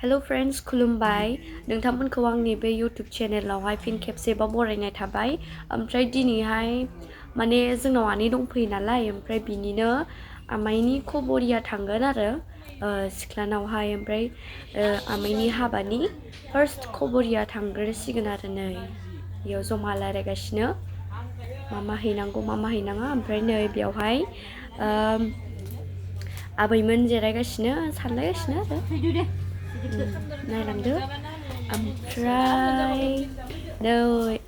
Hello friends, खुलुमबाय नोंथांमोनखौ आंनि बे YouTube चेनेलावहाय फिन खेबसेबाव बरायनाय थाबाय ओमफ्राय दिनैहाय माने जोंनाव आनै दंफैयो नालाय ओमफ्राय बिनिनो आमाइनि खबरिया थांगोन आरो सिख्लानावहाय ओमफ्राय आमाइनि हाबानि फार्स्ट खबरिया थांग्रोसिगोन आरो नै बेयाव जमा रायलायगासिनो मा हैनांगौ मा हैनाङा ओमफ्राय नै बेयावहाय आबैमोन जिरायगासिनो सानलायगासिनो आरो नायलांदो ओमफ्राय नै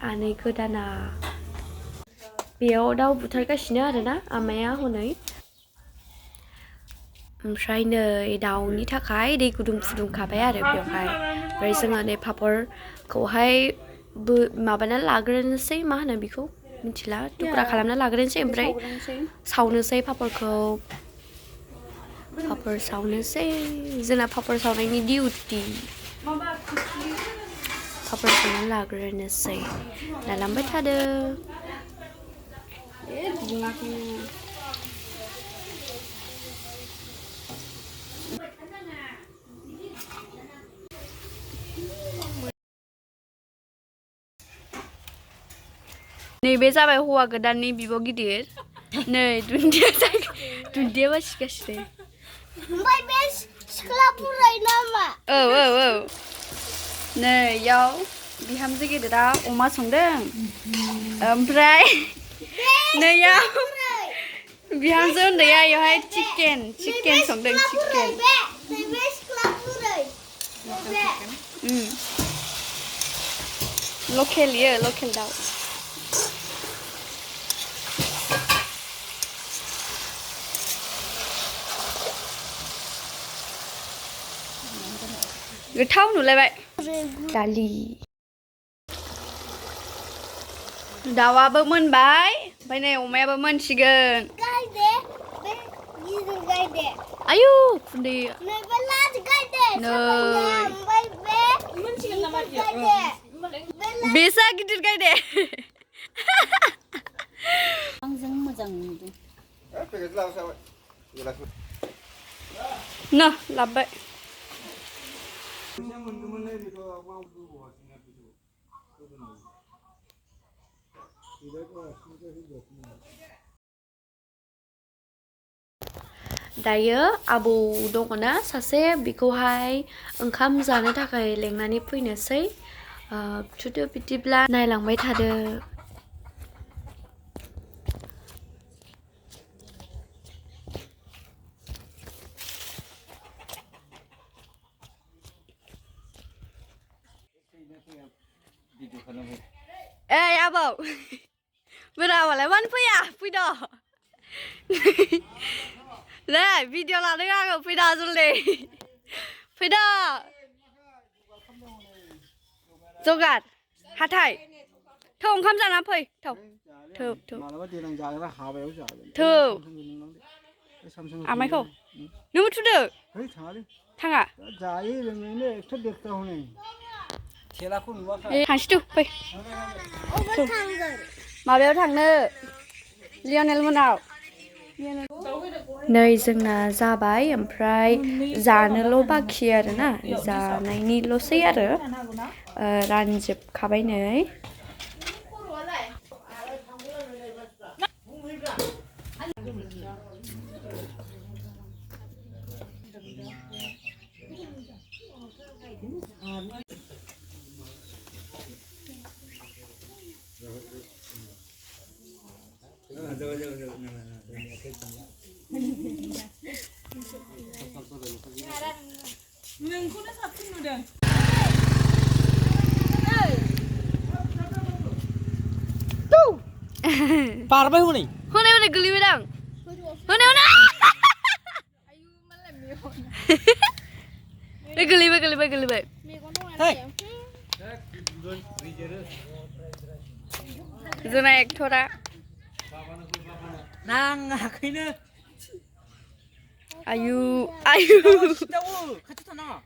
आनै गोदाना बेयाव दाउ बुथारगासिनो आरोना आमाया हनै ओमफ्राय नै दाउनि थाखाय दै गुदुं फुदुंखाबाय आरो बेवहाय ओमफ्राय जोङो नै पापरखौहाय माबाना लाग्रोनोसै मा होनो बेखौ मिथिला थुख्रा खालामना लाग्रोनोसै ओमफ्राय सावनोसै पापरखौ पापर सावनोसै जोंना पापर सावनायनि डिउटि पापर सावनानै लाग्रोनोसै नायलांबाय थादो नैबे जाबाय हौवा गोदाननि बिब' गिदिर नै दुन्दिया बासिगासिनो ओमफ्राय बे सिख्ला बुरै नामा औ नै इयाव बिहामजो गेदेरा अमा संदों ओमफ्राय नैयाव बिहामजो उन्दैया इयावहाय चिकेन संदों चिकेन लकेल दाउ गोथाव नुलायबाय दालि दाउआबो मोनबाय ओमफ्राय नै अमायाबो मोनसिगोन आयु खुन्दै बेसा गिदिर गायदे आंजों मोजां नुदों न लाबबाय दायो आबौ दङना सासे बेखौहाय ओंखाम जानो थाखाय लेंनानै फैनोसै थुदो बिदिब्ला नायलांबाय थादो Ê Abel, bây giờ mà lại bắn phi à, phi đỏ. Đây, video là đứa ăn phi đỏ rồi đi. Phi đỏ. Dô gạt, hát thầy. Thông không ra lắm phi, thông. Thử. Thử. À mấy không? Nếu mà chút được. Thằng à? थांसिथु फै माबायाव थांनो Lionel मोनाव नै जोंना जाबाय ओमफ्राय जानोल' बाखि आरोना जानायनिल'सै आरो रानजोबखाबाय नै नोंखौनो साबसिन नुदों बारबाय हनै गोलैबाय आं हनै आयु मालाय मेगन गोलैबाय जोंना एक्टरा नाङाखैनो आयु खाथि थानाङा